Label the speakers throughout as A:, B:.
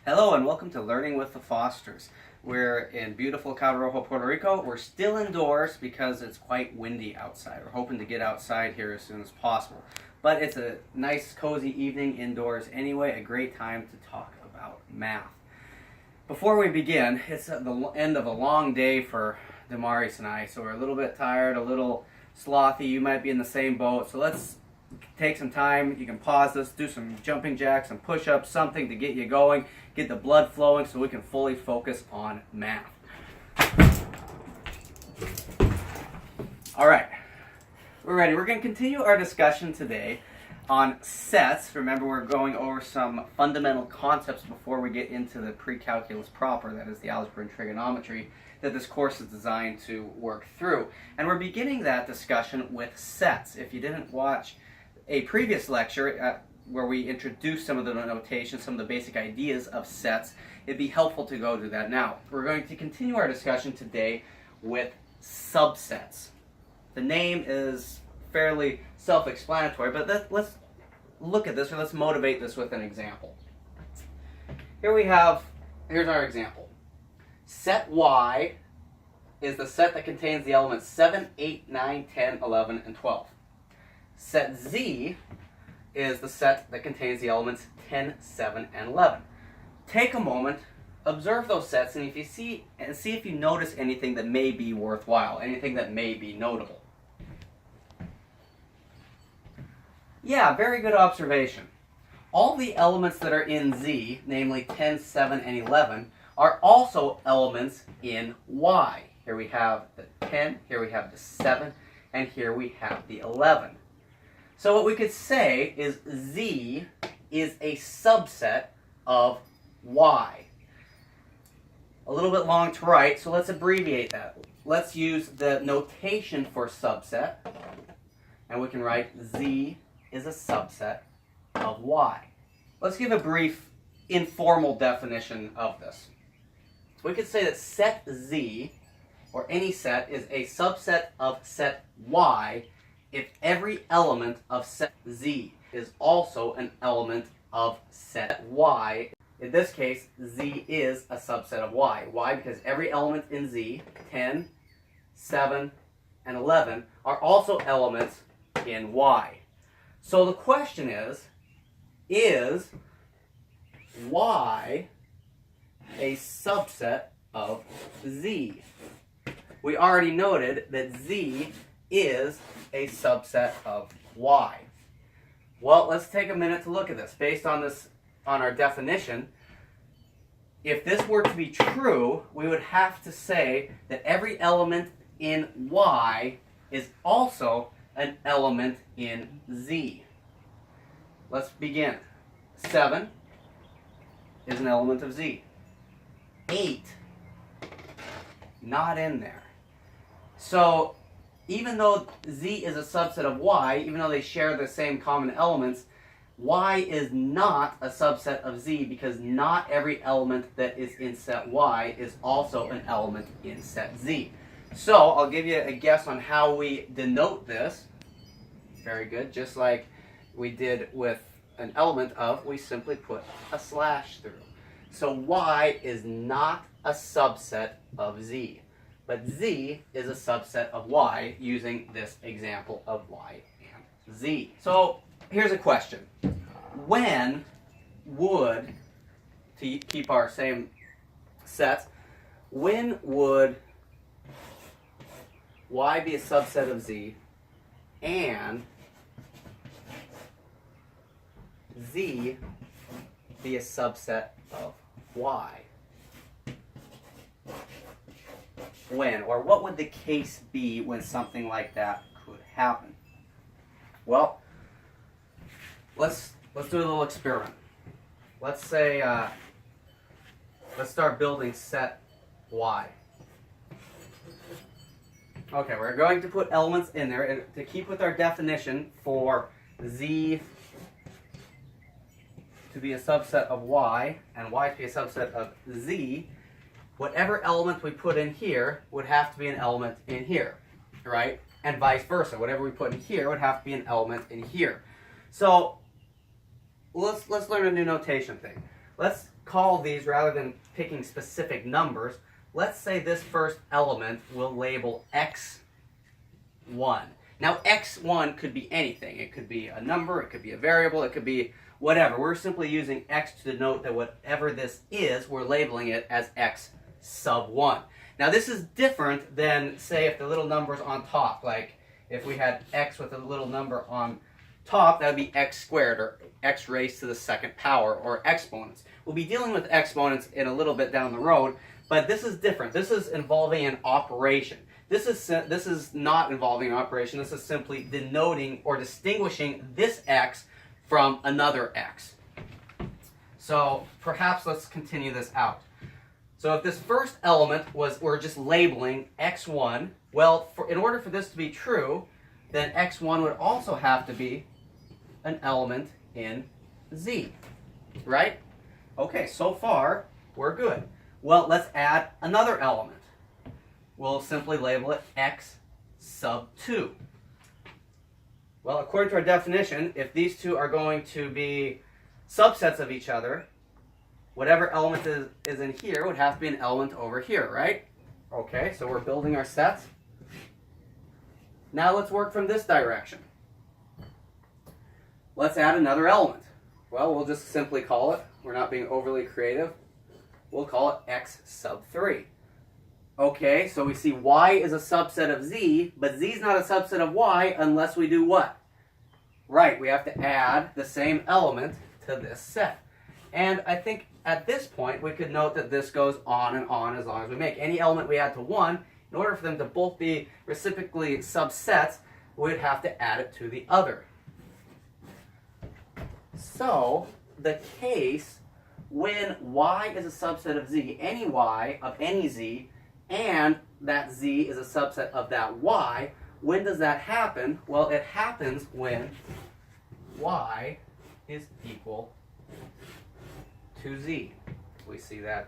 A: Hello and welcome to Learning with the Fosters. We're in beautiful Cabo Rojo, Puerto Rico. We're still indoors because it's quite windy outside. We're hoping to get outside here as soon as possible. But it's a nice cozy evening indoors anyway, a great time to talk about math. Before we begin, it's at the end of a long day for Damaris and I, so we're a little bit tired, a little slothy. You might be in the same boat, so let's take some time. You can pause this, do some jumping jacks, some push-ups, something to get you going, get the blood flowing so we can fully focus on math. All right, we're ready. We're going to continue our discussion today on sets. Remember, we're going over some fundamental concepts before we get into the pre-calculus proper, that is the algebra and trigonometry, that this course is designed to work through. And we're beginning that discussion with sets. If you didn't watch a previous lecture where we introduced some of the notation, some of the basic ideas of sets, it'd be helpful to go to that now. We're going to continue our discussion today with subsets. The name is fairly self-explanatory, but let's look at this, or let's motivate this with an example. Here's our example. Set Y is the set that contains the elements 7, 8, 9, 10, 11, and 12. Set Z is the set that contains the elements 10, 7, and 11. Take a moment, observe those sets, and see if you notice anything that may be worthwhile, anything that may be notable. Yeah, very good observation. All the elements that are in Z, namely 10, 7, and 11, are also elements in Y. Here we have the 10, here we have the 7, and here we have the 11. So what we could say is Z is a subset of Y. A little bit long to write, so let's abbreviate that. Let's use the notation for subset, and we can write Z is a subset of Y. Let's give a brief informal definition of this. We could say that set Z, or any set, is a subset of set Y if every element of set Z is also an element of set Y. In this case, Z is a subset of Y. Why? Because every element in Z, 10, 7, and 11, are also elements in Y. So the question is Y a subset of Z? We already noted that Z is a subset of Y. Well, let's take a minute to look at this. Based on our definition, if this were to be true, we would have to say that every element in Y is also an element in Z. Let's begin. 7 is an element of Z. 8, not in there. So even though Z is a subset of Y, even though they share the same common elements, Y is not a subset of Z because not every element that is in set Y is also an element in set Z. So I'll give you a guess on how we denote this. Very good. Just like we did with an element of, we simply put a slash through. So Y is not a subset of Z, but Z is a subset of Y using this example of Y and Z. So here's a question. When would, to keep our same sets, when would Y be a subset of Z and Z be a subset of Y? When, or what would the case be when something like that could happen? Well, let's do a little experiment. Let's say, let's start building set Y. Okay, we're going to put elements in there, and to keep with our definition for Z to be a subset of Y and Y to be a subset of Z, whatever element we put in here would have to be an element in here, right? And vice versa. Whatever we put in here would have to be an element in here. So let's learn a new notation thing. Let's call these, rather than picking specific numbers, let's say this first element we'll label x1. Now x1 could be anything. It could be a number, it could be a variable, it could be whatever. We're simply using x to denote that whatever this is, we're labeling it as x sub 1. Now this is different than, say, if the little number's on top. Like if we had x with a little number on top, that would be x squared, or x raised to the second power, or exponents. We'll be dealing with exponents in a little bit down the road, but this is different. This is involving an operation. This is not involving an operation. This is simply denoting or distinguishing this x from another x. So perhaps let's continue this out. So if this first element we're just labeling x1, well, in order for this to be true, then x1 would also have to be an element in z, right? Okay, so far we're good. Well, let's add another element. We'll simply label it x sub 2. Well, according to our definition, if these two are going to be subsets of each other, whatever element is in here would have to be an element over here, right? Okay, so we're building our sets. Now let's work from this direction. Let's add another element. Well, we'll just simply call it, we're not being overly creative, we'll call it x sub 3. Okay, so we see y is a subset of z, but z is not a subset of y unless we do what? Right, we have to add the same element to this set. And I think at this point we could note that this goes on and on as long as we make. Any element we add to one, in order for them to both be reciprocally subsets, we'd have to add it to the other. So, the case when y is a subset of z, any y of any z, and that z is a subset of that y, when does that happen? Well, it happens when y is equal to z. We see that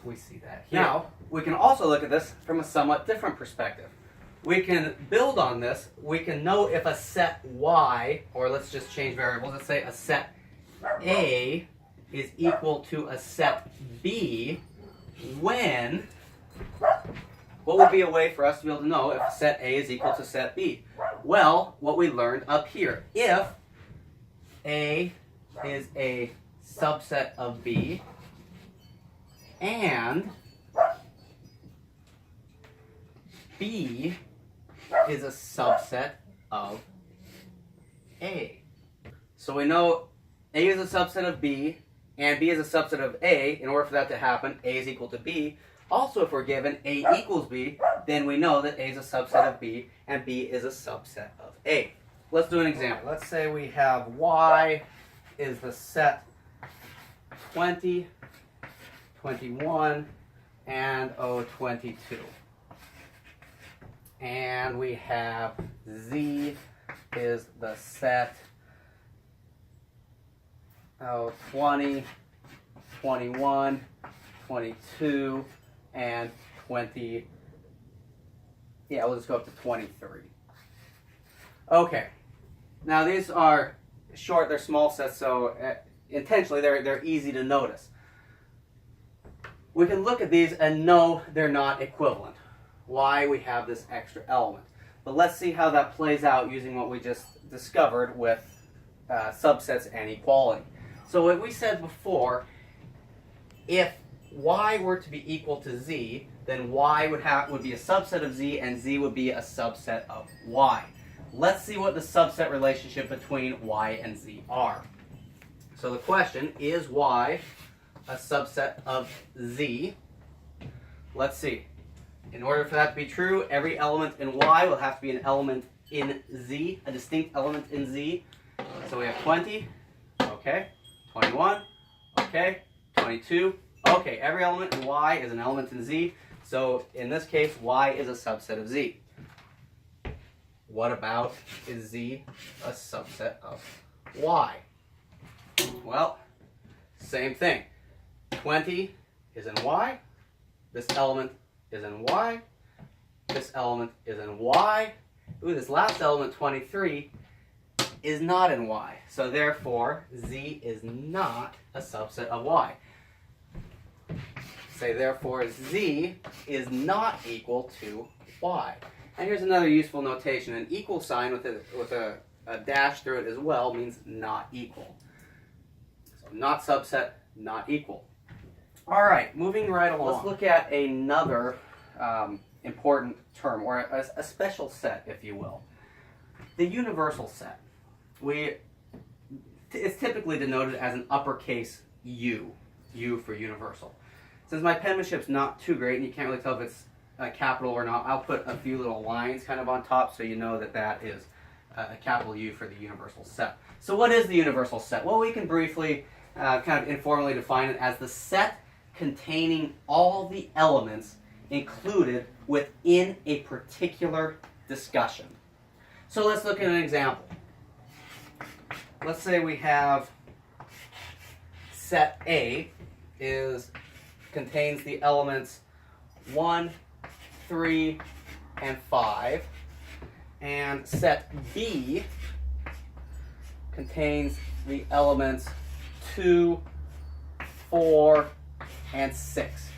A: here. Now, we can also look at this from a somewhat different perspective. We can build on this. We can know if a set y, or let's just change variables, let's say a set A is equal to a set B, when, what would be a way for us to be able to know if set A is equal to set B? Well, what we learned up here. If A is a subset of B, and B is a subset of A. So we know A is a subset of B, and B is a subset of A. In order for that to happen, A is equal to B. Also, if we're given A equals B, then we know that A is a subset of B, and B is a subset of A. Let's do an example. Let's say we have Y is the set 20, 21, and 22. And we have Z is the set 20, 21, 22, and 20. Yeah, we'll just go up to 23. Okay. Now these are short, they're small sets, so intentionally they're easy to notice. We can look at these and know they're not equivalent. Why we have this extra element. But let's see how that plays out using what we just discovered with subsets and equality. So what we said before, if y were to be equal to z, then y would be a subset of z, and z would be a subset of y. Let's see what the subset relationship between y and z are. So the question, is y a subset of z? Let's see. In order for that to be true, every element in y will have to be an element in z, a distinct element in z. So we have 20, okay, 21, okay, 22, okay, every element in y is an element in z. So in this case, y is a subset of z. What about, is z a subset of y? Well, same thing. 20 is in y, this element is in y, this element is in y. Ooh, this last element, 23, is not in Y. So therefore, Z is not a subset of Y. Say therefore, Z is not equal to Y. And here's another useful notation. An equal sign with a dash through it as well means not equal. So not subset, not equal. All right, moving right along. Let's look at another important term, or a special set, if you will. The universal set. It's typically denoted as an uppercase U. U for universal. Since my penmanship's not too great and you can't really tell if it's a capital or not, I'll put a few little lines kind of on top so you know that that is a capital U for the universal set. So what is the universal set? Well, we can briefly, kind of informally define it as the set containing all the elements included within a particular discussion. So let's look at an example. Let's say we have set A contains the elements 1, 3, and 5, and set B contains the elements 2, 4, and 6.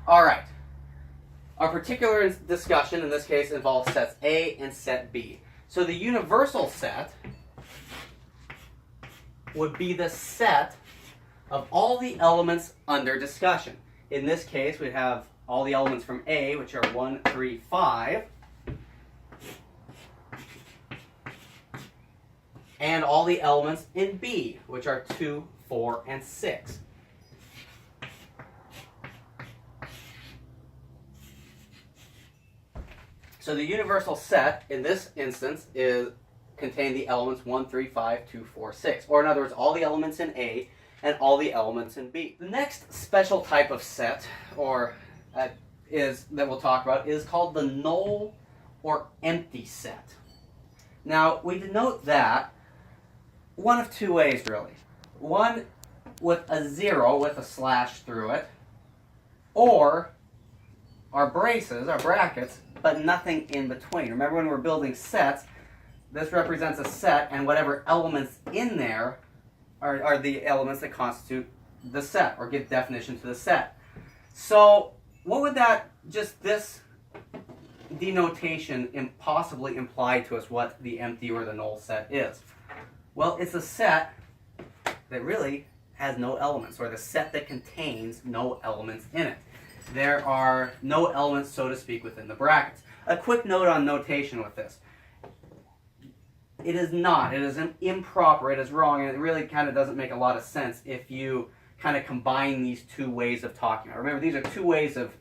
A: All right. Our particular discussion in this case involves sets A and set B. So the universal set would be the set of all the elements under discussion. In this case, we have all the elements from A, which are 1, 3, 5, and all the elements in B, which are 2, 4, and 6. So the universal set, in this instance, contain the elements 1, 3, 5, 2, 4, 6. Or in other words, all the elements in A and all the elements in B. The next special type of set, that we'll talk about, is called the null or empty set. Now, we denote that one of two ways, really. One with a 0 with a slash through it, or our braces, our brackets, but nothing in between. Remember, when we're building sets, this represents a set, and whatever elements in there are the elements that constitute the set, or give definition to the set. So what would this denotation possibly imply to us what the empty or the null set is? Well, it's a set that really has no elements, or the set that contains no elements in it. There are no elements, so to speak, within the brackets. A quick note on notation with this. It is improper, it is wrong, and it really kind of doesn't make a lot of sense if you kind of combine these two ways of talking about it. Remember, these are two ways of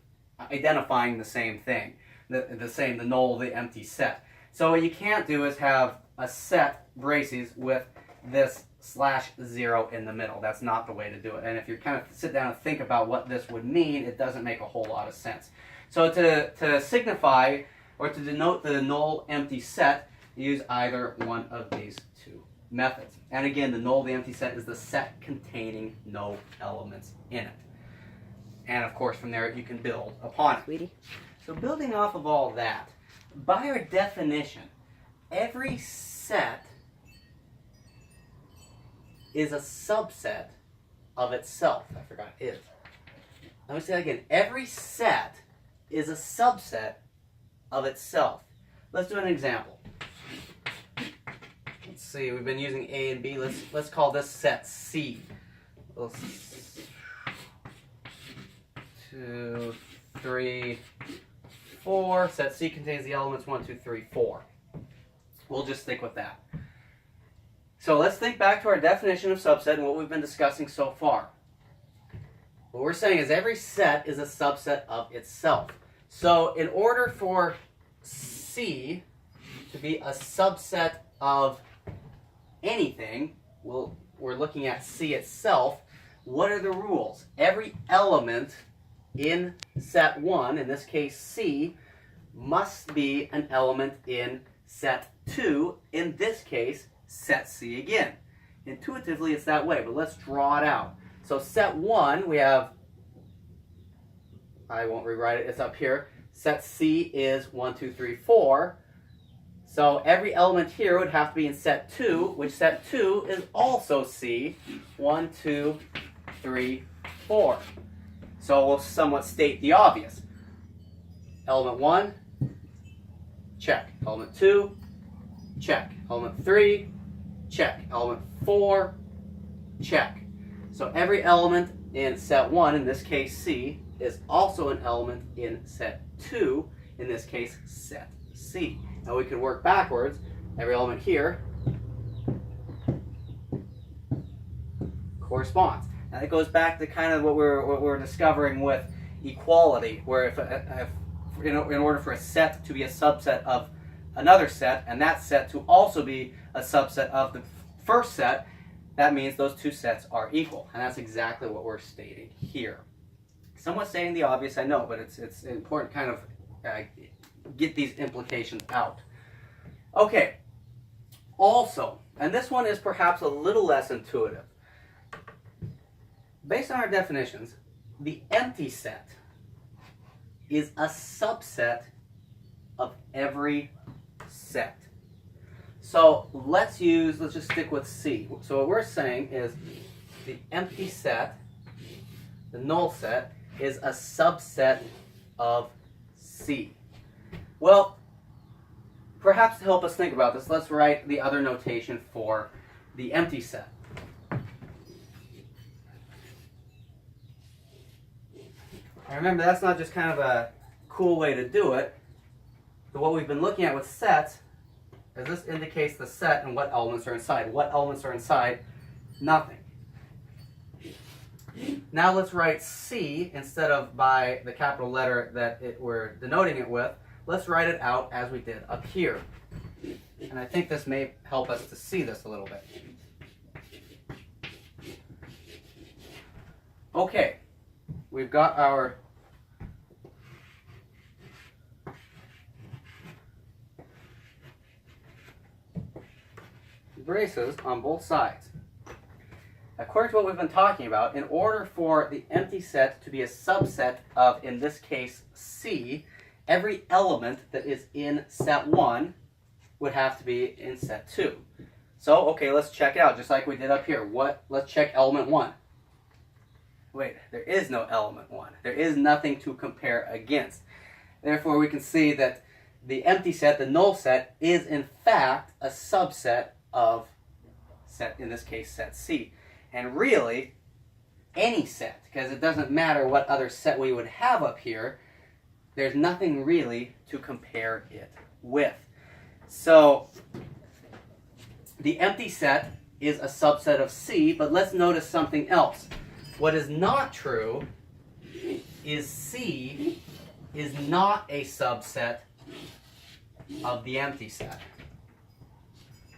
A: identifying the same thing, the null, the empty set. So what you can't do is have a set braces with this /0 in the middle. That's not the way to do it. And if you kind of sit down and think about what this would mean, it doesn't make a whole lot of sense. So to signify or to denote the null empty set, use either one of these two methods. And again, the null, the empty set, is the set containing no elements in it. And of course, from there you can build upon it.
B: Sweetie.
A: So building off of all that, by our definition, every set is a subset of itself. I forgot is. Let me say that again. Every set is a subset of itself. Let's do an example. Let's see, we've been using A and B. Let's call this set C. 2, 3, 4. Set C contains the elements 1, 2, 3, 4. We'll just stick with that. So let's think back to our definition of subset and what we've been discussing so far. What we're saying is every set is a subset of itself. So in order for C to be a subset of anything, we're looking at C itself. What are the rules? Every element in set 1, in this case C, must be an element in set 2, in this case set C again. Intuitively it's that way, but let's draw it out. So set 1, we have, I won't rewrite it, it's up here. Set C is 1, 2, 3, 4. So every element here would have to be in set 2, which set 2 is also C. 1, 2, 3, 4. So we'll somewhat state the obvious. Element 1, check. Element 2, check. Element 3, check. Element 4, check. So every element in set 1, in this case C, is also an element in set 2, in this case set C. Now we could work backwards. Every element here corresponds. Now it goes back to kind of what we're discovering with equality, where if in order for a set to be a subset of another set, and that set to also be a subset of the first set, that means those two sets are equal. And that's exactly what we're stating here. Somewhat stating the obvious, I know, but it's important to kind of get these implications out. Okay. Also, and this one is perhaps a little less intuitive. Based on our definitions, the empty set is a subset of every set. So let's just stick with C. So what we're saying is the empty set, the null set, is a subset of C. Well, perhaps to help us think about this, let's write the other notation for the empty set. And remember, that's not just kind of a cool way to do it. But what we've been looking at with sets is this indicates the set and what elements are inside. What elements are inside? Nothing. Now let's write C instead of by the capital letter that we're denoting it with. Let's write it out as we did up here. And I think this may help us to see this a little bit. Okay, we've got our braces on both sides. According to what we've been talking about, in order for the empty set to be a subset of, in this case, C, every element that is in set 1 would have to be in set 2. So, okay, let's check it out, just like we did up here. Let's check element 1. Wait, there is no element 1. There is nothing to compare against. Therefore, we can see that the empty set, the null set, is in fact a subset of set, in this case, set C. And really, any set, because it doesn't matter what other set we would have up here, there's nothing really to compare it with. So, the empty set is a subset of C, but let's notice something else. What is not true is C is not a subset of the empty set.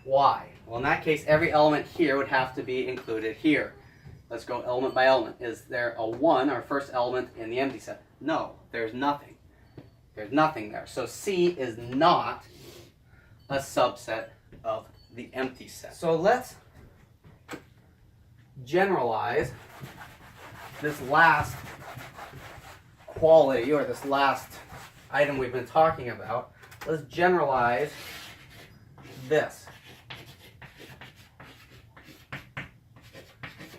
A: Why? Well, in that case, every element here would have to be included here. Let's go element by element. Is there a 1, our first element, in the empty set? No, there's nothing. There's nothing there. So C is not a subset of the empty set. So let's generalize this last quality, or this last item we've been talking about. Let's generalize this.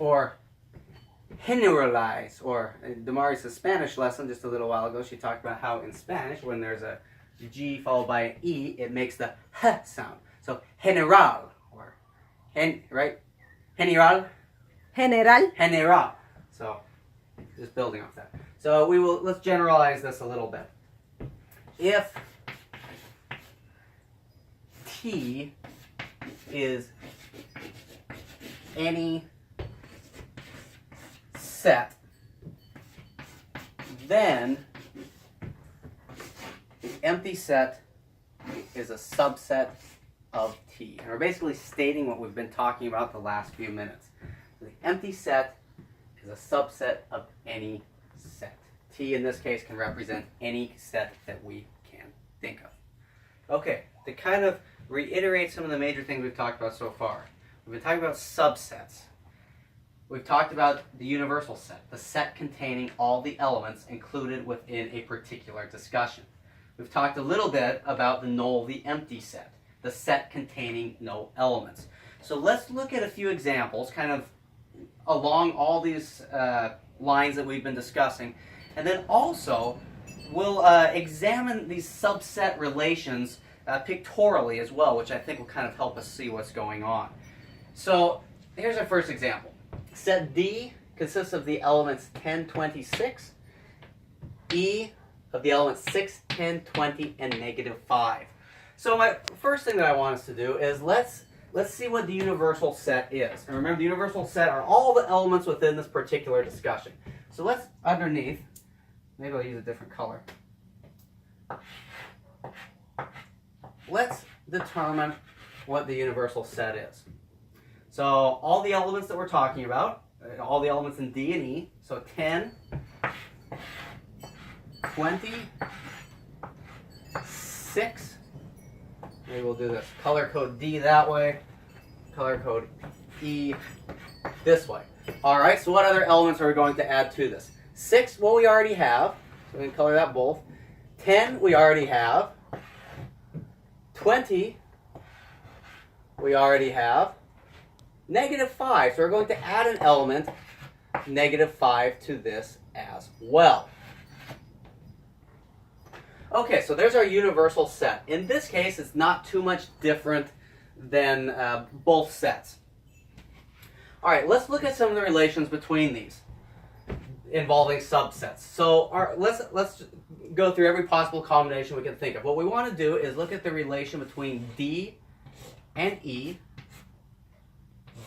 A: Or generalize, or in Damaris' Spanish lesson just a little while ago, she talked about how in Spanish, when there's a G followed by an E, it makes the H sound. So general, or right? General? General. So just building off that. So let's generalize this a little bit. If T is any set, then the empty set is a subset of T. And we're basically stating what we've been talking about the last few minutes. The empty set is a subset of any set. T in this case can represent any set that we can think of. Okay, to kind of reiterate some of the major things we've talked about so far. We've been talking about subsets. We've talked about the universal set, the set containing all the elements included within a particular discussion. We've talked a little bit about the null, the empty set. the set containing no elements. So let's look at a few examples kind of along all these lines that we've been discussing, and then also we'll examine these subset relations pictorially as well, which I think will kind of help us see what's going on. So here's our first example. Set D consists of the elements 10, 26, E of the elements 6, 10, 20, and -5. So my first thing that I want us to do is let's see what the universal set is. And remember, the universal set are all the elements within this particular discussion. So let's, underneath, maybe I'll use a different color. Let's determine what the universal set is. So all the elements that we're talking about, all the elements in D and E, so 10, 20, 6, maybe we'll do this, color code D that way, color code E this way. Alright, so what other elements are we going to add to this? 6, well, we already have, so we can color that both. 10, we already have. 20, we already have. -5, so we're going to add an element, -5, to this as well. Okay, so there's our universal set. In this case, it's not too much different than both sets. All right, let's look at some of the relations between these involving subsets. So let's go through every possible combination we can think of. What we want to do is look at the relation between D and E,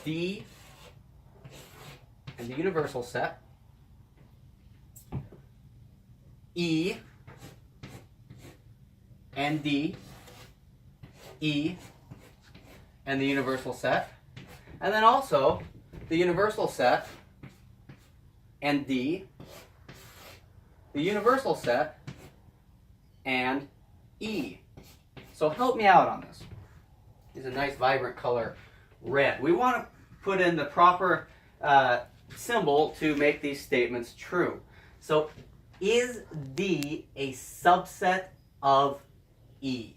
A: D and the universal set, E and D, E and the universal set, and then also the universal set and D, the universal set and E. So help me out on this. It's a nice vibrant color, red. We want to put in the proper symbol to make these statements true. So is D a subset of E?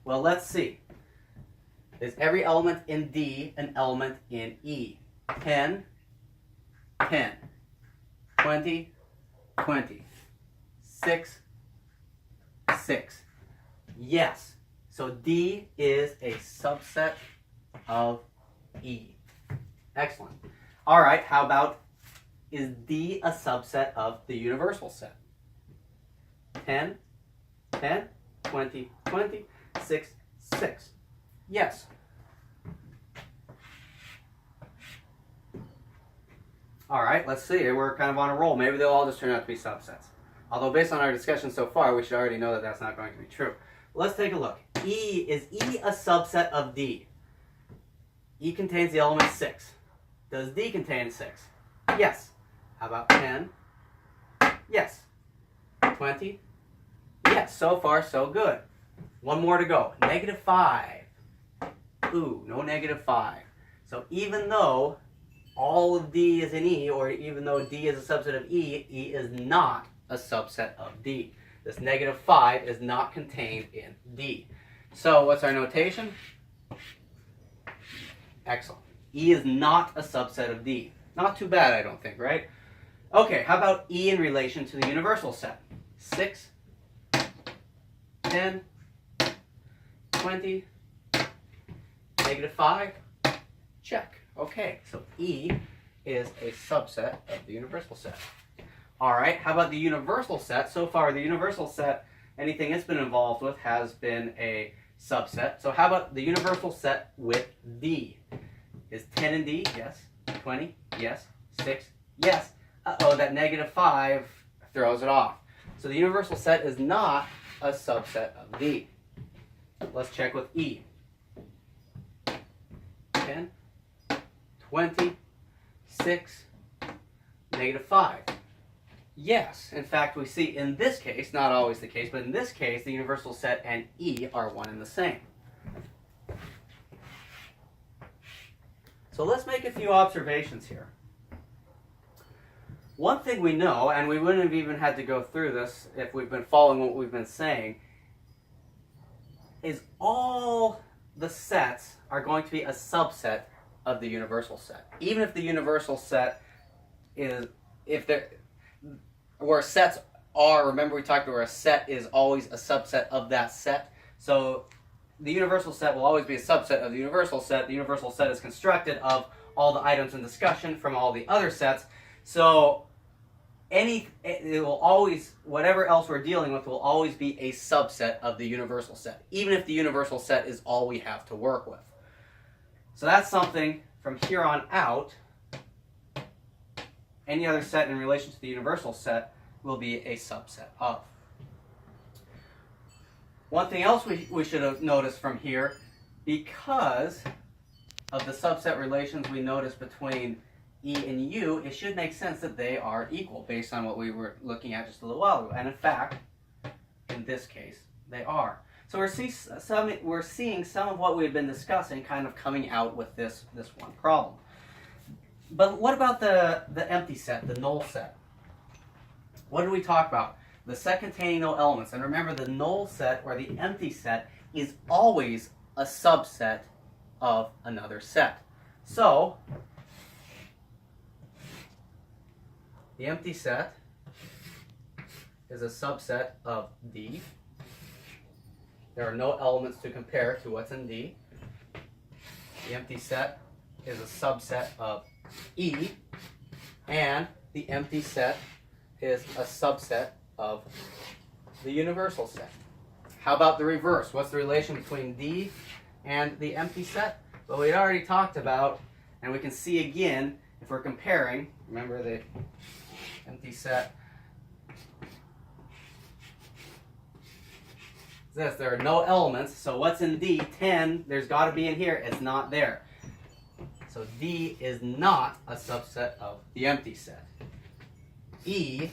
A: Well, let's see. Is every element in D an element in E? 10, 10, 20, 20, 6, 6. Yes. So D is a subset of E. Excellent. All right, how about, is D a subset of the universal set? 10, 10, 20, 20, 6, 6. Yes. All right, let's see. We're kind of on a roll. Maybe they'll all just turn out to be subsets. Although based on our discussion so far, we should already know that that's not going to be true. Let's take a look. Is E a subset of D? E contains the element 6. Does D contain 6? Yes. How about 10? Yes. 20? Yes. So far, so good. One more to go. -5. Ooh, no -5. So even though all of D is in E, or even though D is a subset of E, E is not a subset of D. This -5 is not contained in D. So what's our notation? Excellent. E is not a subset of D. Not too bad, I don't think, right? Okay, how about E in relation to the universal set? 6, 10, 20, -5, check. Okay, so E is a subset of the universal set. All right, how about the universal set? So far, the universal set, anything it's been involved with has been a subset. So how about the universal set with D? Is 10 in D? Yes. 20? Yes. 6? Yes. Uh-oh, that -5 throws it off. So the universal set is not a subset of D. Let's check with E. 10, 20, 6, -5. Yes, in fact, we see in this case, not always the case, but in this case, the universal set and E are one and the same. So let's make a few observations here. One thing we know, and we wouldn't have even had to go through this if we've been following what we've been saying, is all the sets are going to be a subset of the universal set. Even if the universal set is, where sets are, remember we talked about where a set is always a subset of that set. So the universal set will always be a subset of the universal set. The universal set is constructed of all the items in discussion from all the other sets. So it will always, whatever else we're dealing with will always be a subset of the universal set, even if the universal set is all we have to work with. So that's something from here on out, any other set in relation to the universal set will be a subset of. One thing else we should have noticed from here, because of the subset relations we noticed between E and U, it should make sense that they are equal based on what we were looking at just a little while ago. And in fact, in this case, they are. So we're seeing some of what we've been discussing kind of coming out with this one problem. But what about the empty set, the null set? What did we talk about? The set containing no elements. And remember, the null set or the empty set is always a subset of another set. So the empty set is a subset of D. There are no elements to compare to what's in D. The empty set is a subset of E, and the empty set is a subset of the universal set. How about the reverse? What's the relation between D and the empty set? Well, we had already talked about, and we can see again, if we're comparing, remember the empty set. This, there are no elements, so what's in D? 10, there's got to be in here, it's not there. So D is not a subset of the empty set. E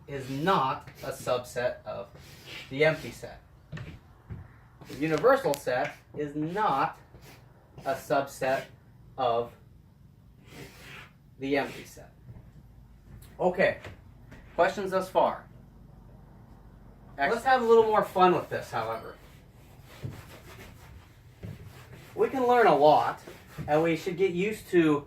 A: is not a subset of the empty set. The universal set is not a subset of the empty set. Okay, questions thus far? Let's have a little more fun with this, however. We can learn a lot, and we should get used to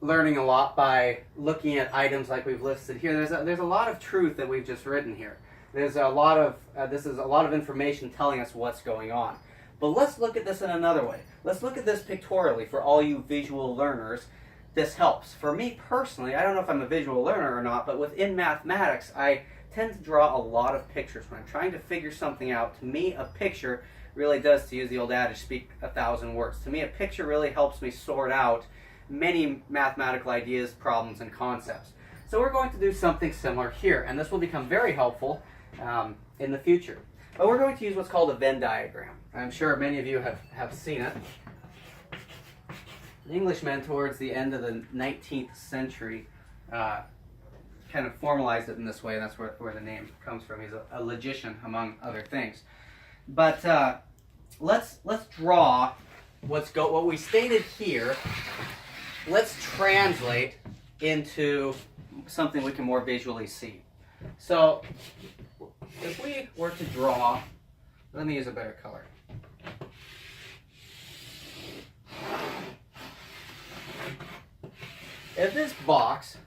A: learning a lot by looking at items like we've listed here. There's a lot of truth that we've just written here. There's a lot of this is a lot of information telling us what's going on. But let's look at this in another way. Let's look at this pictorially for all you visual learners. This helps. For me personally, I don't know if I'm a visual learner or not, but within mathematics, I tend to draw a lot of pictures. When I'm trying to figure something out, to me a picture really does, to use the old adage, speak 1,000 words. To me a picture really helps me sort out many mathematical ideas, problems, and concepts. So we're going to do something similar here, and this will become very helpful in the future. But we're going to use what's called a Venn diagram. I'm sure many of you have seen it. An Englishman towards the end of the 19th century kind of formalized it in this way, and that's where the name comes from. He's a logician, among other things. But let's draw what we stated here. Let's translate into something we can more visually see. So if we were to draw, let me use a better color. If this box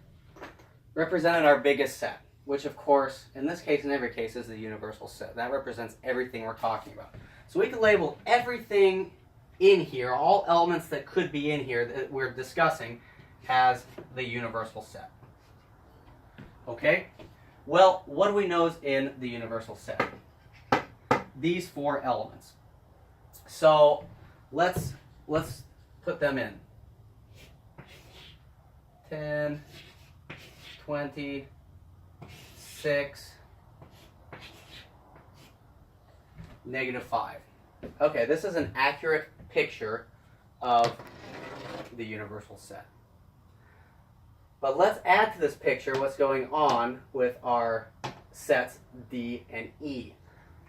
A: represented our biggest set, which of course, in this case, in every case, is the universal set. That represents everything we're talking about. So we can label everything in here, all elements that could be in here that we're discussing, as the universal set. Okay? Well, what do we know is in the universal set? These four elements. So let's put them in. 10, 20, 6, -5. Okay, this is an accurate picture of the universal set. But let's add to this picture what's going on with our sets D and E.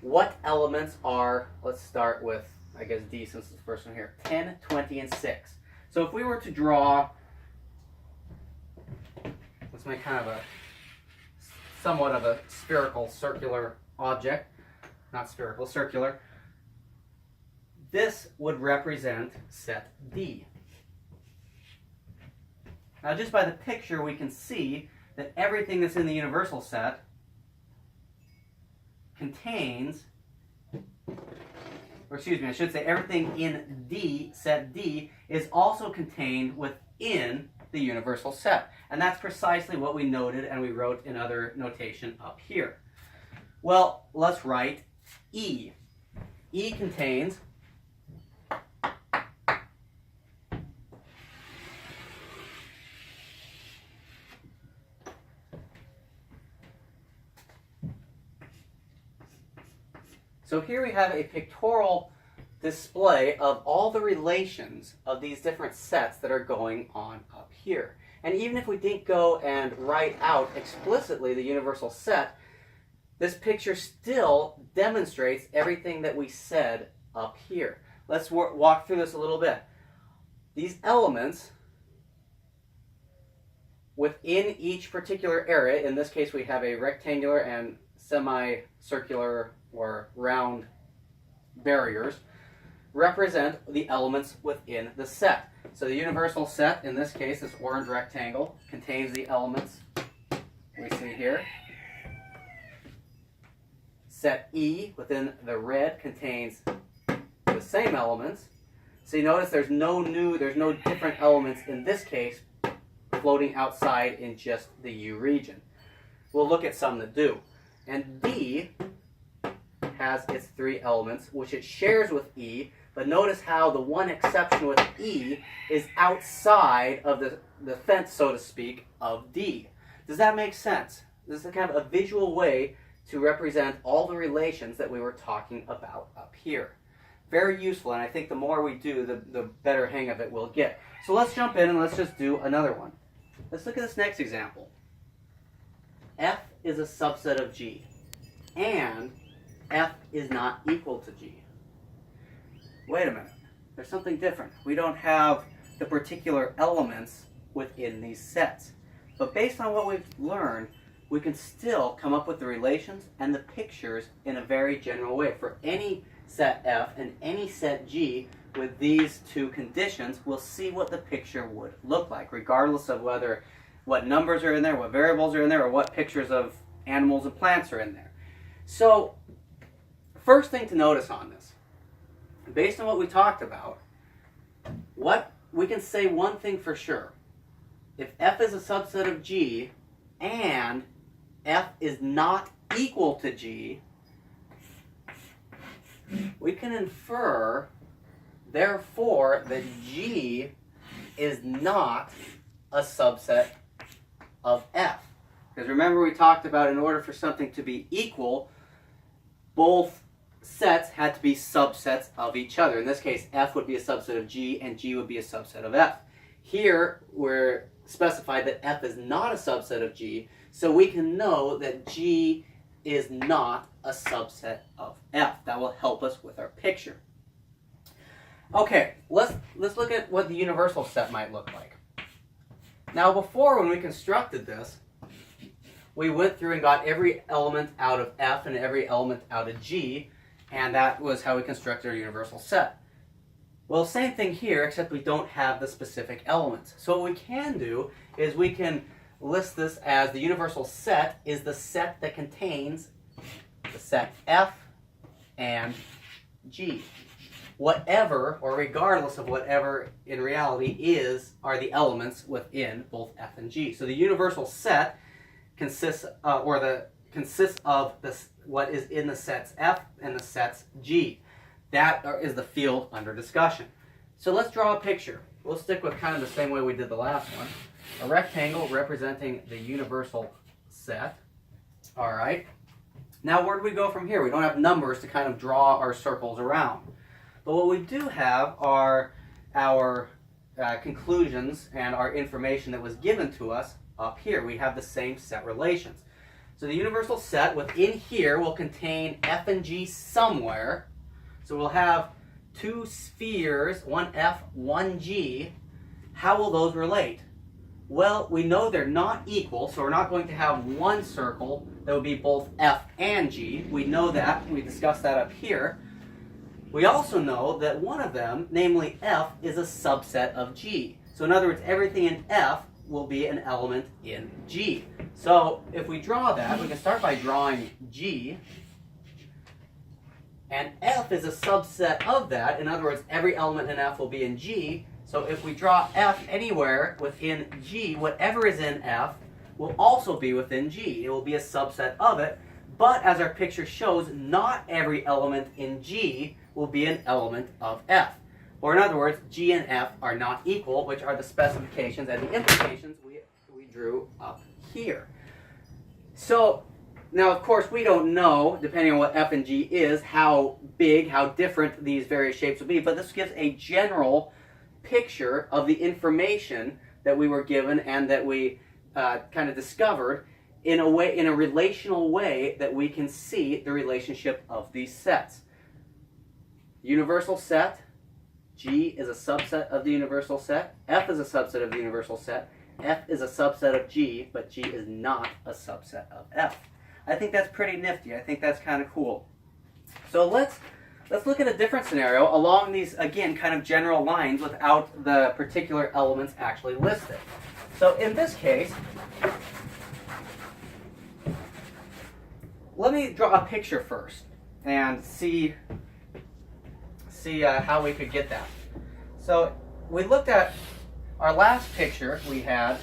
A: What elements are, let's start with, I guess, D since it's the first one here, 10, 20, and 6. So if we were to draw, let's make kind of a somewhat of a spherical, circular object. Not spherical, circular. this would represent set D. Now just by the picture we can see that everything that's in the universal set contains, or excuse me, I should say everything in D, set D, is also contained within the universal set. And that's precisely what we noted and we wrote in other notation up here. Well, let's write E. E contains So here we have a pictorial display of all the relations of these different sets that are going on up here. And even if we didn't go and write out explicitly the universal set, this picture still demonstrates everything that we said up here. Let's walk through this a little bit. These elements within each particular area, in this case we have a rectangular and semicircular or round barriers, represent the elements within the set. So the universal set, in this case, this orange rectangle, contains the elements we see here. Set E within the red contains the same elements. So you notice there's no different elements in this case floating outside in just the U region. We'll look at some that do. And D has its three elements, which it shares with E, but notice how the one exception with E is outside of the fence, so to speak, of D. Does that make sense? This is kind of a visual way to represent all the relations that we were talking about up here. Very useful, and I think the more we do, the better hang of it we'll get. So let's jump in and let's just do another one. Let's look at this next example. F is a subset of G, and F is not equal to G. Wait a minute, there's something different. We don't have the particular elements within these sets. But based on what we've learned, we can still come up with the relations and the pictures in a very general way. For any set F and any set G with these two conditions, we'll see what the picture would look like, regardless of what numbers are in there, what variables are in there, or what pictures of animals and plants are in there. So, first thing to notice on this, based on what we talked about, we can say one thing for sure. If F is a subset of G and F is not equal to G, we can infer, therefore, that G is not a subset of F. Because remember we talked about in order for something to be equal, both sets had to be subsets of each other. In this case, F would be a subset of G and G would be a subset of F. Here, we're specified that F is not a subset of G, so we can know that G is not a subset of F. That will help us with our picture. Okay, let's look at what the universal set might look like. Now before, when we constructed this, we went through and got every element out of F and every element out of G, and that was how we constructed our universal set. Well, same thing here, except we don't have the specific elements. So what we can do is we can list this as the universal set is the set that contains the set F and G. Whatever, or regardless of whatever in reality are the elements within both F and G. So the universal set consists of what is in the sets F and the sets G. That is the field under discussion. So let's draw a picture. We'll stick with kind of the same way we did the last one. A rectangle representing the universal set. All right. Now where do we go from here? We don't have numbers to kind of draw our circles around. But what we do have are our conclusions and our information that was given to us up here. We have the same set relations. So the universal set within here will contain F and G somewhere. So we'll have two spheres, one F, one G. How will those relate? Well, we know they're not equal, so we're not going to have one circle that would be both F and G. We know that. We discussed that up here. We also know that one of them, namely F, is a subset of G. So in other words, everything in F will be an element in G. So if we draw that, we can start by drawing G. And F is a subset of that. In other words, every element in F will be in G. So if we draw F anywhere within G, whatever is in F will also be within G. It will be a subset of it. But as our picture shows, not every element in G will be an element of F. Or in other words, G and F are not equal, which are the specifications and the implications we drew up here. So now, of course, we don't know, depending on what F and G is, how big, how different these various shapes will be. But this gives a general picture of the information that we were given and that we kind of discovered in a relational way that we can see the relationship of these sets. Universal set, G is a subset of the universal set, F is a subset of the universal set, F is a subset of G, but G is not a subset of F. I think that's pretty nifty. I think that's kind of cool. So let's look at a different scenario along these, again, kind of general lines without the particular elements actually listed. So in this case, let me draw a picture first and see how we could get that. So we looked at our last picture. We had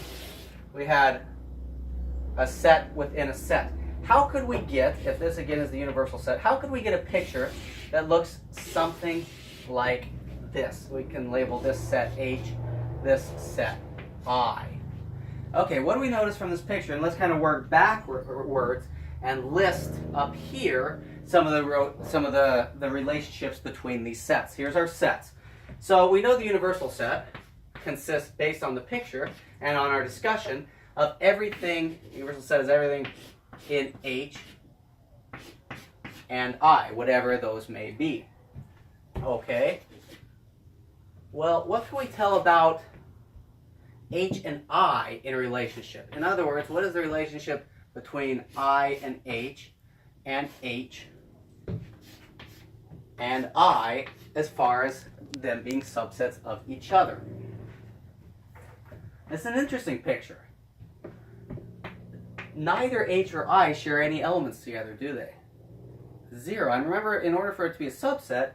A: a set within a set. How could we get, if this again is the universal set, how could we get a picture that looks something like this? We can label this set H, this set I. Okay, what do we notice from this picture? And let's kind of work backwards and list up here some of the relationships between these sets. Here's our sets. So we know the universal set consists, based on the picture and on our discussion, of everything. Universal set is everything in H and I, whatever those may be. Okay. Well, what can we tell about H and I in a relationship? In other words, what is the relationship between I and H and I as far as them being subsets of each other? It's an interesting picture. Neither H or I share any elements together, do they? Zero. And remember, in order for it to be a subset,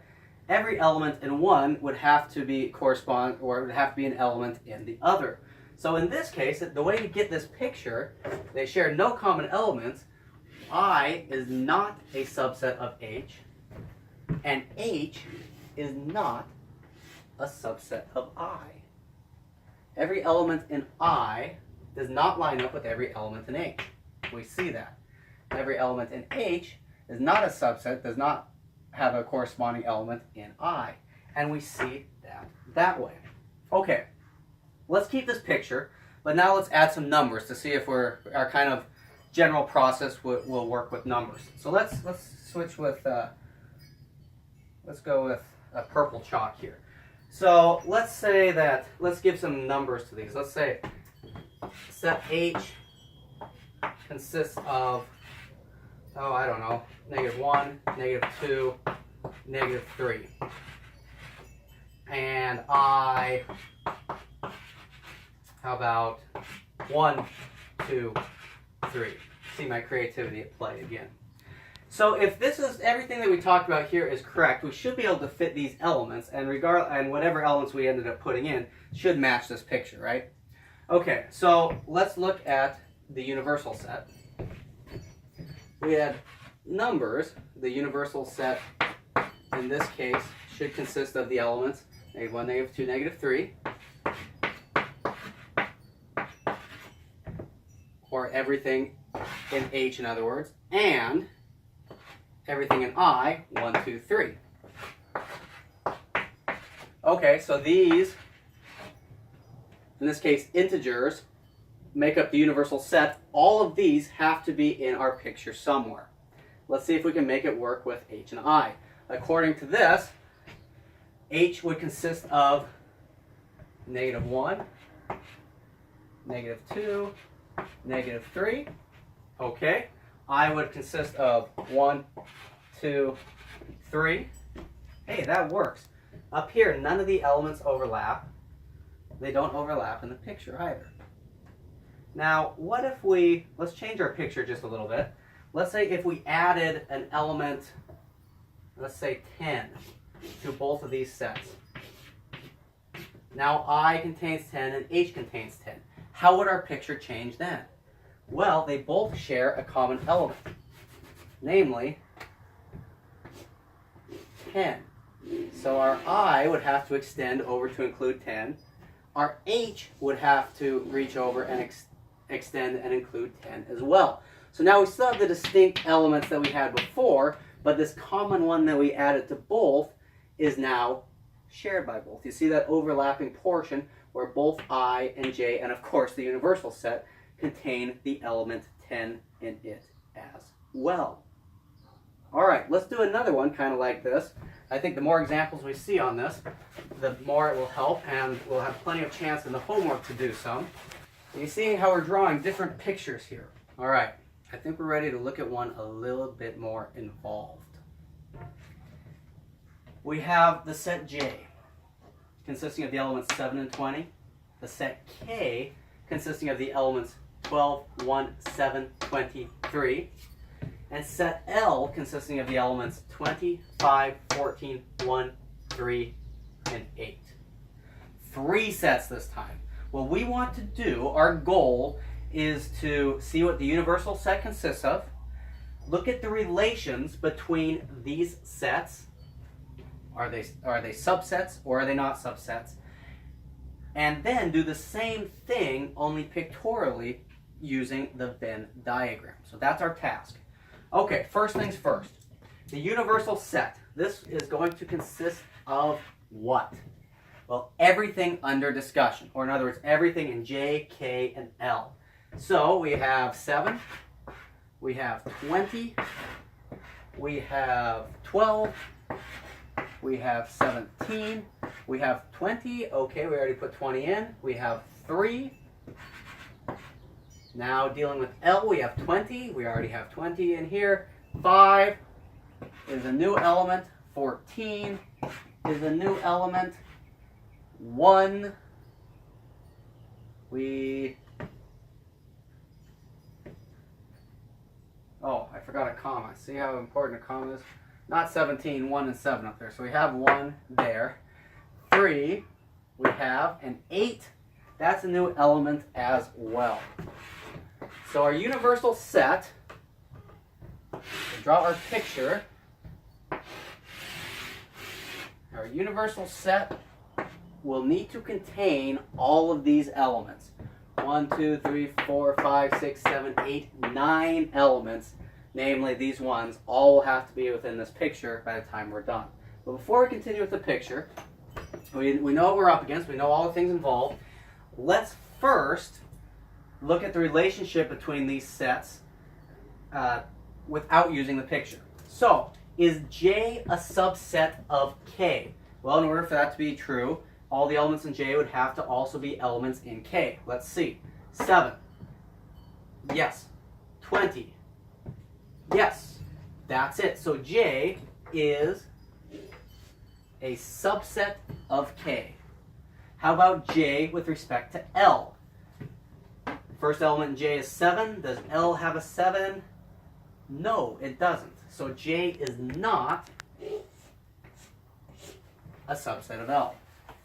A: every element in one would have to be an element in the other. So in this case, the way to get this picture, they share no common elements. I is not a subset of H, and H is not a subset of I. Every element in I does not line up with every element in H. We see that. Every element in H is not a subset, does not have a corresponding element in I. And we see that way. Okay, let's keep this picture, but now let's add some numbers to see if our kind of general process will work with numbers. So let's switch with, let's go with a purple chalk here. So let's give some numbers to these. Let's say set H consists of, I don't know, -1, -2, -3. And I, how about 1, 2, 3? See my creativity at play again. So if this is everything that we talked about here is correct, we should be able to fit these elements, and whatever elements we ended up putting in should match this picture, right? Okay, so let's look at the universal set. We had numbers. The universal set in this case should consist of the elements -1, -2, -3, or everything in H, in other words, and everything in I, 1, 2, 3. Okay, so these, in this case, integers, make up the universal set. All of these have to be in our picture somewhere. Let's see if we can make it work with H and I. According to this, H would consist of -1, -2, -3. Okay. I would consist of 1, 2, 3. Hey, that works. Up here, none of the elements overlap. They don't overlap in the picture either. Now, what if let's change our picture just a little bit. Let's say if we added an element, let's say 10, to both of these sets. Now I contains 10 and H contains 10. How would our picture change then? Well, they both share a common element, namely 10. So our I would have to extend over to include 10. Our H would have to reach over and extend and include 10 as well. So now we still have the distinct elements that we had before, but this common one that we added to both is now shared by both. You see that overlapping portion where both I and J, and of course the universal set, contain the element 10 in it as well. All right, let's do another one kind of like this. I think the more examples we see on this, the more it will help, and we'll have plenty of chance in the homework to do some. You see how we're drawing different pictures here. All right, I think we're ready to look at one a little bit more involved. We have the set J, consisting of the elements 7 and 20. The set K, consisting of the elements 12, 1, 7, 23. And set L, consisting of the elements 20, 5, 14, 1, 3, and 8. 3 sets this time. What we want to do, our goal, is to see what the universal set consists of, look at the relations between these sets. Are they subsets or are they not subsets? And then do the same thing, only pictorially, using the Venn diagram. So that's our task. Okay, first things first. The universal set. This is going to consist of what? Well, everything under discussion. Or in other words, everything in J, K, and L. So we have 7, we have 20, we have 12, we have 17, we have 20, okay, we already put 20 in, we have 3. Now dealing with L, we have 20, we already have 20 in here. 5 is a new element, 14 is a new element, 1, oh, I forgot a comma. See how important a comma is? Not 17, 1 and 7 up there. So we have 1 there. 3, we have an 8. That's a new element as well. So our universal set, we'll draw our picture. Our universal set will need to contain all of these elements. 1, 2, 3, 4, 5, 6, 7, 8, 9 elements. Namely, these ones all will have to be within this picture by the time we're done. But before we continue with the picture, we know what we're up against. We know all the things involved. Let's first look at the relationship between these sets without using the picture. So, is J a subset of K? Well, in order for that to be true, all the elements in J would have to also be elements in K. Let's see. 7. Yes. 20. Yes. That's it. So J is a subset of K. How about J with respect to L? First element in J is 7. Does L have a 7? No, it doesn't. So J is not a subset of L.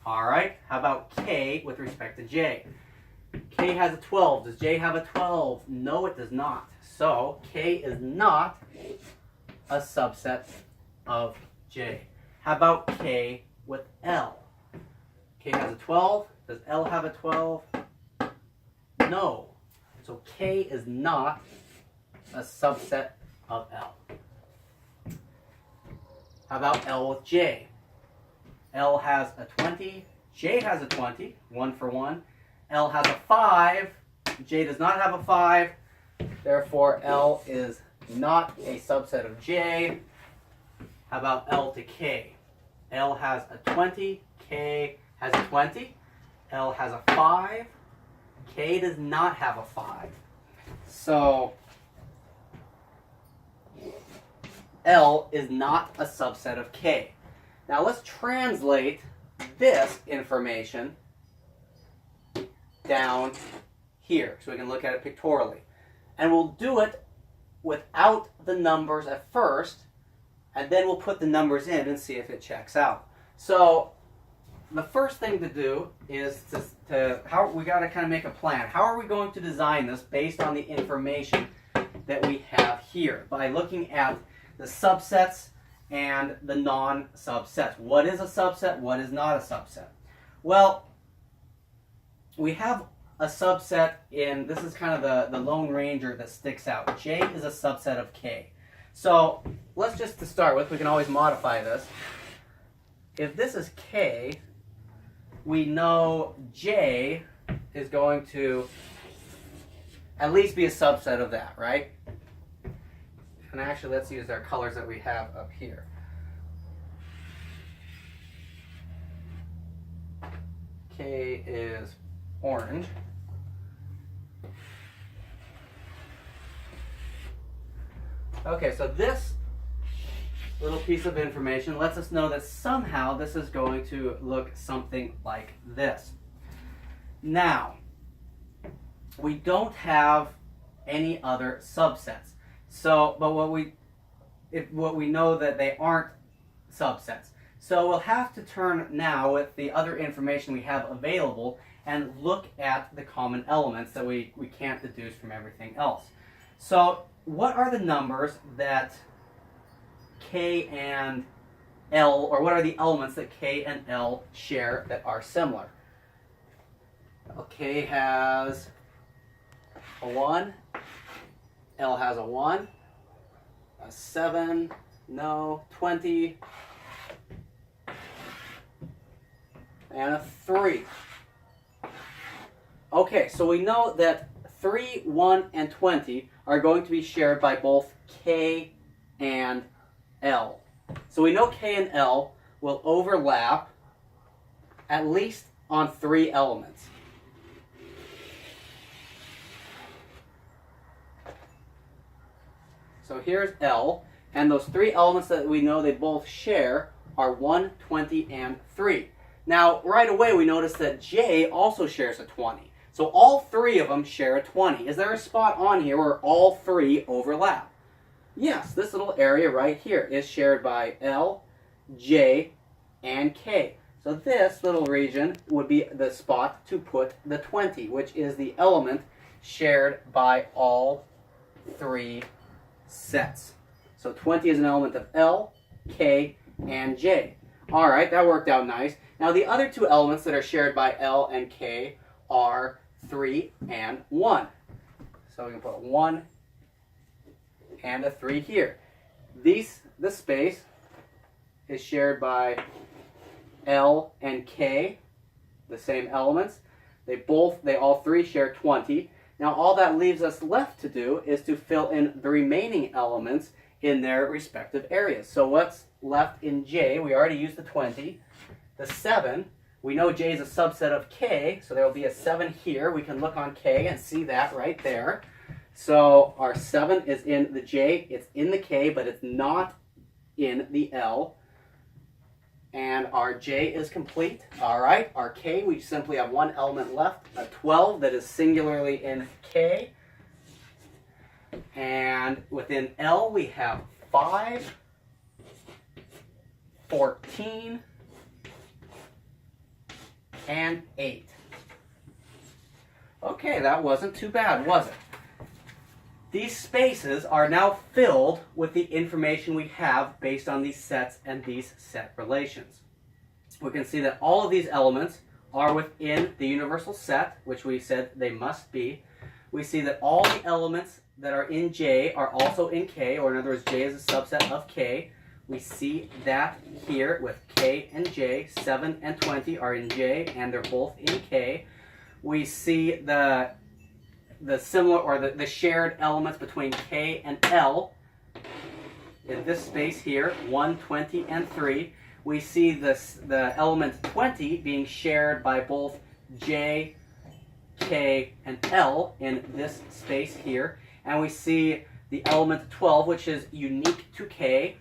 A: Alright, how about K with respect to J? K has a 12. Does J have a 12? No, it does not. So K is not a subset of J. How about K with L? K has a 12. Does L have a 12? No. So K is not a subset of L. How about L with J? L has a 20. J has a 20. 1 for 1. L has a 5. J does not have a 5. Therefore, L is not a subset of J. How about L to K? L has a 20. K has a 20. L has a 5. K does not have a 5. So, L is not a subset of K. Now let's translate this information down here so we can look at it pictorially. And we'll do it without the numbers at first, and then we'll put the numbers in and see if it checks out. So the first thing to do is we got to kind of make a plan. How are we going to design this based on the information that we have here? By looking at the subsets and the non-subsets. What is a subset? What is not a subset? Well, we have a subset in, this is kind of the Lone Ranger that sticks out. J is a subset of K. So let's just, to start with, we can always modify this. If this is K, we know J is going to at least be a subset of that, right? And actually, let's use our colors that we have up here. K is orange. Okay, so this little piece of information lets us know that somehow this is going to look something like this. Now, we don't have any other subsets. So, but what we know that they aren't subsets. So we'll have to turn now with the other information we have available and look at the common elements that we can't deduce from everything else. So what are the numbers that K and L, or what are the elements that K and L share that are similar? Well, K has a 1, L has a 1, a 7, no, 20, and a 3. Okay, so we know that 3, 1, and 20 are going to be shared by both K and L. So we know K and L will overlap at least on 3 elements. So here's L, and those 3 elements that we know they both share are 1, 20, and 3. Now, right away we notice that J also shares a 20. So all 3 of them share a 20. Is there a spot on here where all 3 overlap? Yes, this little area right here is shared by L, J, and K. So this little region would be the spot to put the 20, which is the element shared by all 3 sets. So 20 is an element of L, K, and J. All right, that worked out nice. Now the other 2 elements that are shared by L and K are 3 and 1. So we can put 1 and a 3 here. This space is shared by L and K, the same elements. They all 3 share 20. Now all that leaves us left to do is to fill in the remaining elements in their respective areas. So what's left in J? We already used the 20. The 7, we know J is a subset of K, so there will be a 7 here. We can look on K and see that right there. So our 7 is in the J, it's in the K, but it's not in the L. And our J is complete. All right, our K, we simply have 1 element left, a 12 that is singularly in K. And within L, we have 5, 14, and 8. Okay, that wasn't too bad, was it? These spaces are now filled with the information we have based on these sets and these set relations. We can see that all of these elements are within the universal set, which we said they must be. We see that all the elements that are in J are also in K, or in other words, J is a subset of K. We see that here with K and J. 7 and 20 are in J, and they're both in K. We see the similar, or the shared elements between K and L in this space here, 1, 20, and 3. We see the element 20 being shared by both J, K, and L in this space here. And we see the element 12, which is unique to K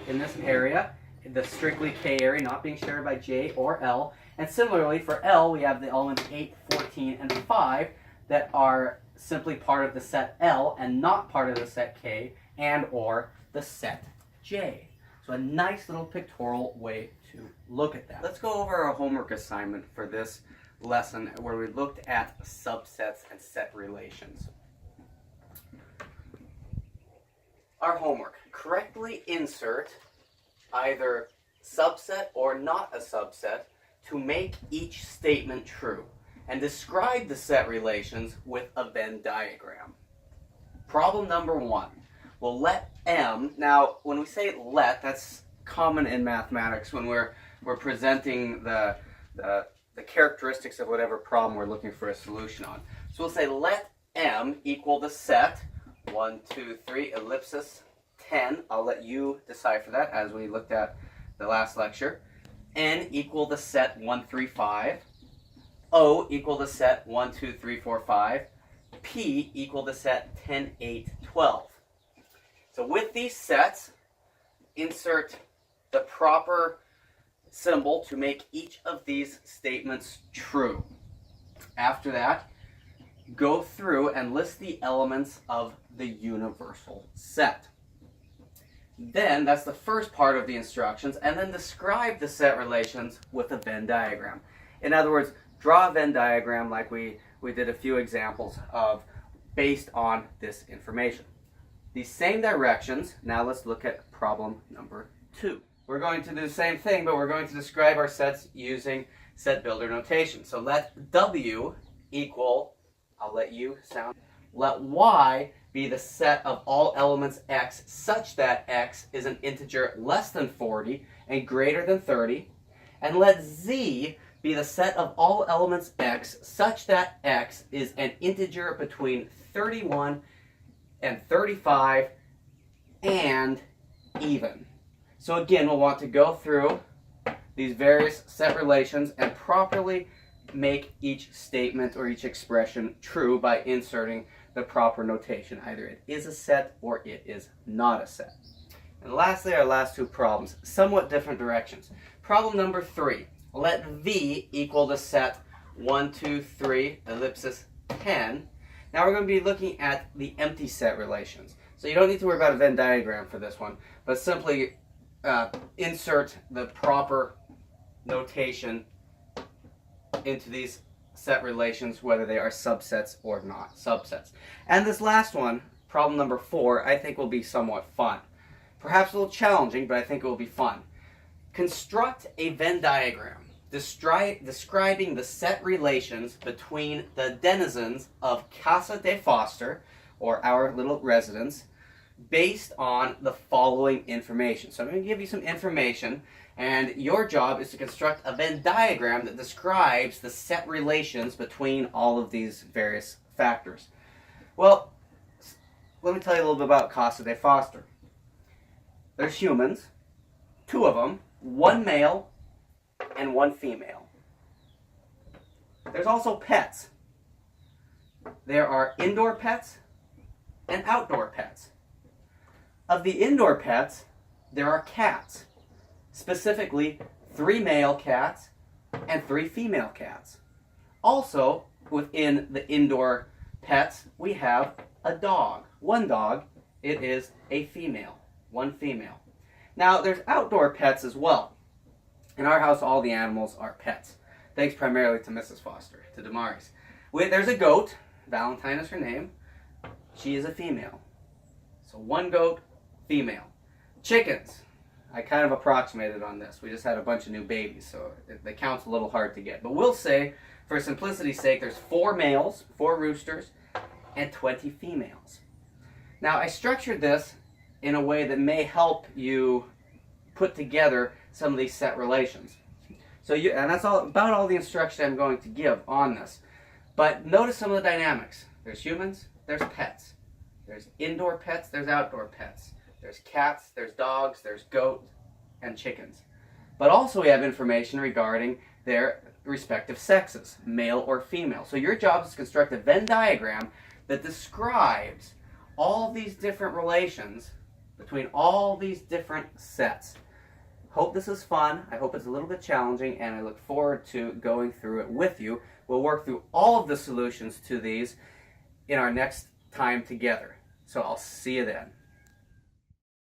A: in this area, the strictly K area not being shared by J or L. And similarly for L, we have the elements 8, 14, and 5 that are simply part of the set L and not part of the set K and or the set J. So a nice little pictorial way to look at that. Let's go over our homework assignment for this lesson where we looked at subsets and set relations. Our homework: correctly insert either subset or not a subset to make each statement true, and describe the set relations with a Venn diagram. Problem number 1. Well, let M, now when we say let, that's common in mathematics when we're presenting the characteristics of whatever problem we're looking for a solution on. So we'll say let M equal the set 1, 2, 3, ellipsis 10. I'll let you decipher that as we looked at the last lecture. N equal the set 1, 3, 5. O equal the set 1, 2, 3, 4, 5. P equal the set 10, 8, 12. So with these sets, insert the proper symbol to make each of these statements true. After that, go through and list the elements of the universal set. Then, that's the first part of the instructions, and then describe the set relations with a Venn diagram. In other words, draw a Venn diagram like we did a few examples of based on this information. These same directions, now let's look at problem number 2. We're going to do the same thing, but we're going to describe our sets using set builder notation. So let W equal, I'll let you sound, let Y be the set of all elements X such that X is an integer less than 40 and greater than 30. And let Z be the set of all elements X such that X is an integer between 31 and 35 and even. So again, we'll want to go through these various set relations and properly make each statement or each expression true by inserting the proper notation. Either it is a set or it is not a set. And lastly, our last two problems, somewhat different directions. Problem number 3, let V equal the set 1, 2, 3, ellipsis 10. Now we're going to be looking at the empty set relations. So you don't need to worry about a Venn diagram for this one, but simply insert the proper notation into these set relations, whether they are subsets or not subsets. And this last one, problem number 4, I think will be somewhat fun. Perhaps a little challenging, but I think it will be fun. Construct a Venn diagram describing the set relations between the denizens of Casa de Foster, or our little residence, based on the following information. So I'm going to give you some information, and your job is to construct a Venn diagram that describes the set relations between all of these various factors. Well, let me tell you a little bit about Casa de Foster. There's humans, 2 of them, 1 male and 1 female. There's also pets. There are indoor pets and outdoor pets. Of the indoor pets, there are cats, specifically 3 male cats and 3 female cats. Also, within the indoor pets, we have a dog. 1 dog, it is a female, 1 female. Now, there's outdoor pets as well. In our house, all the animals are pets, thanks primarily to Mrs. Foster, to Damaris. There's a goat, Valentine is her name. She is a female. So 1 goat, female. Chickens, I kind of approximated on this. We just had a bunch of new babies, so the count's a little hard to get. But we'll say, for simplicity's sake, there's 4 males, 4 roosters, and 20 females. Now, I structured this in a way that may help you put together some of these set relations. So and that's about all the instruction I'm going to give on this. But notice some of the dynamics. There's humans, there's pets. There's indoor pets, there's outdoor pets. There's cats, there's dogs, there's goats, and chickens. But also we have information regarding their respective sexes, male or female. So your job is to construct a Venn diagram that describes all these different relations between all these different sets. Hope this is fun. I hope it's a little bit challenging, and I look forward to going through it with you. We'll work through all of the solutions to these in our next time together. So I'll see you then.